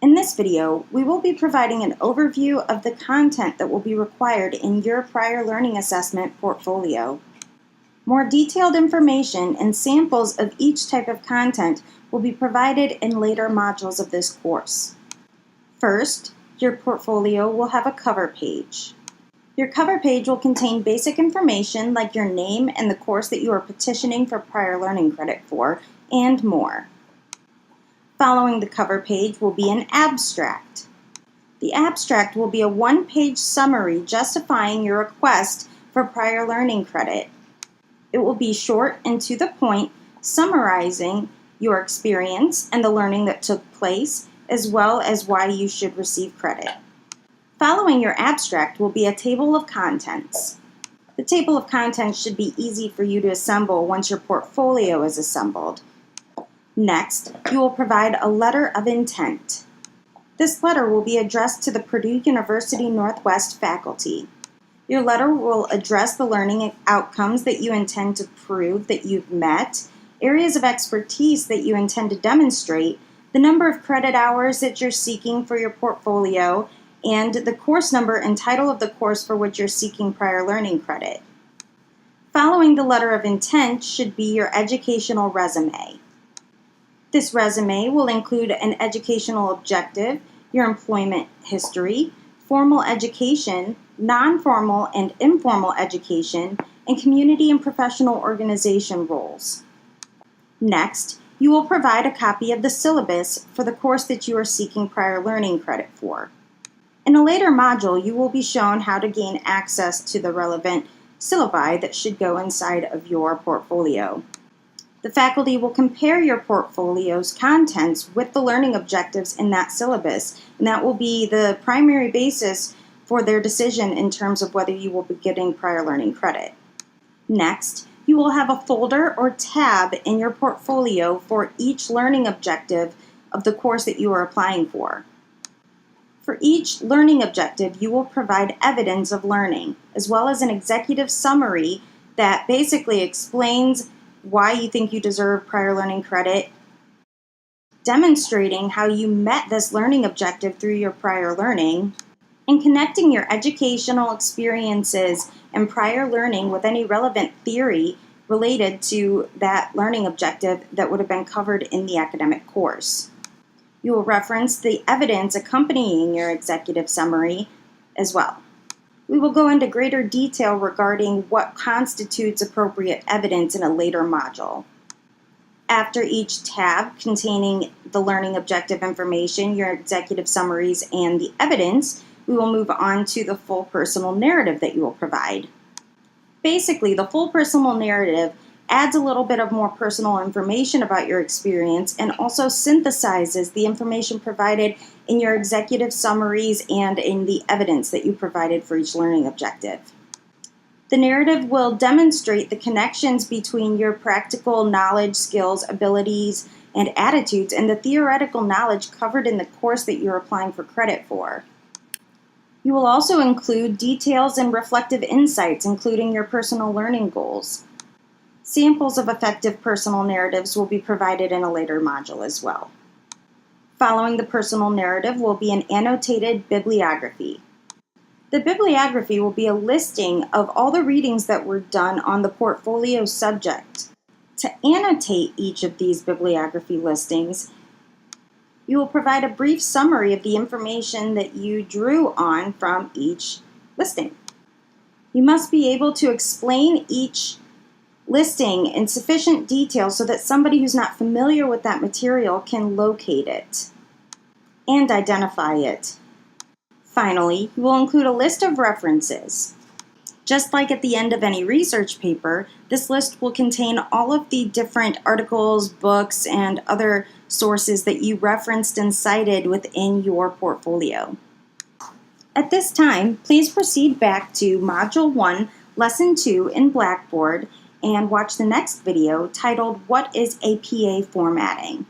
In this video, we will be providing an overview of the content that will be required in your prior learning assessment portfolio. More detailed information and samples of each type of content will be provided in later modules of this course. First, your portfolio will have a cover page. Your cover page will contain basic information like your name and the course that you are petitioning for prior learning credit for, and more. Following the cover page will be an abstract. The abstract will be a one-page summary justifying your request for prior learning credit. It will be short and to the point, summarizing your experience and the learning that took place, as well as why you should receive credit. Following your abstract will be a table of contents. The table of contents should be easy for you to assemble once your portfolio is assembled. Next, you will provide a letter of intent. This letter will be addressed to the Purdue University Northwest faculty. Your letter will address the learning outcomes that you intend to prove that you've met, areas of expertise that you intend to demonstrate, the number of credit hours that you're seeking for your portfolio, and the course number and title of the course for which you're seeking prior learning credit. Following the letter of intent should be your educational resume. This resume will include an educational objective, your employment history, formal education, non-formal and informal education, and community and professional organization roles. Next, you will provide a copy of the syllabus for the course that you are seeking prior learning credit for. In a later module, you will be shown how to gain access to the relevant syllabi that should go inside of your portfolio. The faculty will compare your portfolio's contents with the learning objectives in that syllabus, and that will be the primary basis for their decision in terms of whether you will be getting prior learning credit. Next, you will have a folder or tab in your portfolio for each learning objective of the course that you are applying for. For each learning objective, you will provide evidence of learning, as well as an executive summary that basically explains why you think you deserve prior learning credit, demonstrating how you met this learning objective through your prior learning, and connecting your educational experiences and prior learning with any relevant theory related to that learning objective that would have been covered in the academic course. You will reference the evidence accompanying your executive summary as well. We will go into greater detail regarding what constitutes appropriate evidence in a later module. After each tab containing the learning objective information, your executive summaries, and the evidence, we will move on to the full personal narrative that you will provide. Basically, the full personal narrative adds a little bit of more personal information about your experience and also synthesizes the information provided in your executive summaries and in the evidence that you provided for each learning objective. The narrative will demonstrate the connections between your practical knowledge, skills, abilities, and attitudes and the theoretical knowledge covered in the course that you're applying for credit for. You will also include details and reflective insights, including your personal learning goals. Samples of effective personal narratives will be provided in a later module as well. Following the personal narrative will be an annotated bibliography. The bibliography will be a listing of all the readings that were done on the portfolio subject. To annotate each of these bibliography listings, you will provide a brief summary of the information that you drew on from each listing. You must be able to explain each listing in sufficient detail so that somebody who's not familiar with that material can locate it and identify it. Finally, you will include a list of references. Just like at the end of any research paper, this list will contain all of the different articles, books, and other sources that you referenced and cited within your portfolio. At this time, please proceed back to Module 1, Lesson 2 in Blackboard, and watch the next video titled, What is APA Formatting?